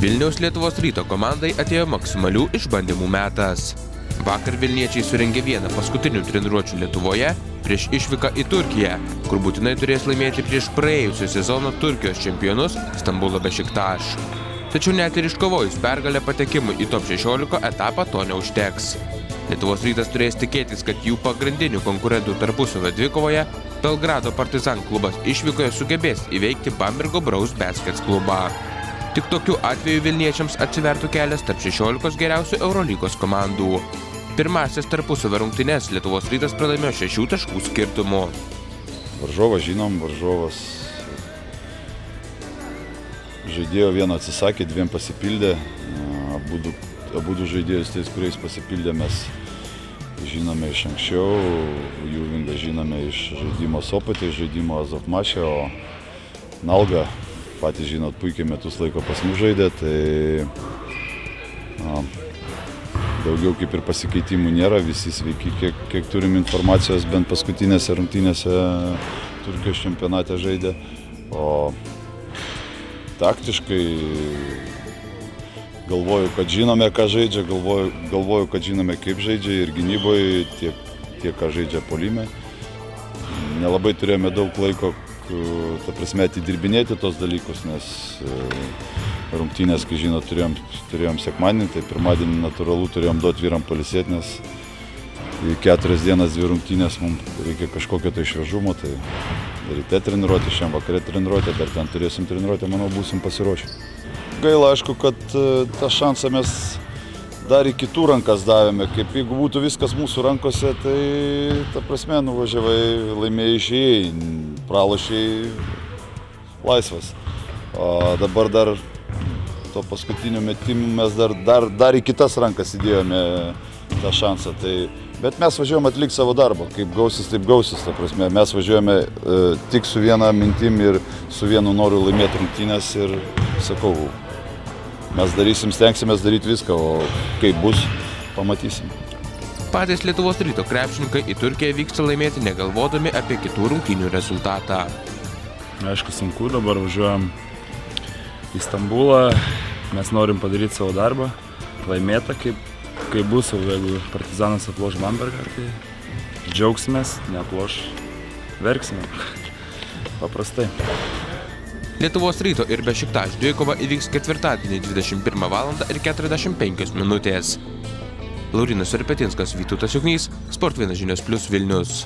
Vilniaus Lietuvos Ryto komandai atėjo maksimalių išbandymų metas. Vakar vilniečiai surengė vieną paskutinių treniruočių Lietuvoje prieš išvyką į Turkiją, kur būtinai turės laimėti prieš praėjusio sezono Turkijos čempionus Stambulo Bešiktaš. Tačiau net ir iškovojus pergalę patekimui į top 16 etapą to neužteks. Lietuvos Rytas turės tikėtis, kad jų pagrindinių konkurentų tarpusavio dvikovoje Belgrado Partizan klubas išvykoje sugebės įveikti Bambergo Braus Baskets klubą. Tik tokiu atveju vilniečiams atsivertų kelias tarp 16 geriausių Eurolygos komandų. Pirmasis tarpusavio rungtynes Lietuvos Rytas pralaimėjo 6 taškų skirtumu. Varžovas žinom, varžovas žaidėjo vieną atsisakė, dviem pasipildė. Abudu žaidėjus tais, kuriais pasipildė, mes žinome iš anksčiau. Jurvingą žinome iš žaidimo Sopate, iš žaidimo Azovmaše, o Nalga patys žinot, puikiai metus laiko pas mus žaidė, tai daugiau kaip ir pasikeitimų nėra, visi sveiki, kiek turim informacijos, bent paskutinėse rungtynėse Turkijos čempionate žaidė. O taktiškai galvoju, kad žinome, ką žaidžia, galvoju, kad žinome, kaip žaidžia ir gynyboje, tiek ką žaidžia puolime. Nelabai turėjome daug laiko, ta prasme, atidirbinėti tos dalykus, nes rungtynės, kai žinot, turėjom sekmadienį, tai pirmadienį natūralu turėjom duoti vyram pailsėti, nes 4 dienas 2 rungtynės mums reikia kažkokio tai šviežumo, tai ryte treniruotė, šiandien vakare treniruotė, dar ten turėsim treniruotę, manau, būsim pasiruošę. Gaila, aišku, kad tą šansą mes dar į kitų rankas davėme, kaip jeigu būtų viskas mūsų rankose, tai ta prasme nuvažiavai, laimėjai, išėjai, pralošėjai laisvas. O dabar dar to paskutiniu metimu mes dar į kitas rankas įdėjome tą šansą. Bet mes važiuojame atlikti savo darbą, kaip gausis, taip gausis. Ta prasme, mes važiuojame tik su viena mintim ir su vienu noru laimėti rungtynes ir sakau, mes stengsimės daryti viską, o kaip bus, pamatysim. Patys Lietuvos Ryto krepšininkai į Turkiją vyksta laimėti negalvodami apie kitų rungtynių rezultatą. Aišku, sunku, dabar važiuojam į Stambulą, mes norim padaryti savo darbą, laimėtą, kaip bus, jeigu Partizanas aploš Bambergą, tai džiaugsimės, neaploš, verksime, paprastai. Lietuvos Ryto ir Bešiktaš dvikova įvyks ketvirtadienį 21:45 min. Laurynas Serpetinskas, Vytautas Juknys, Sport 1 žinios + Vilnius.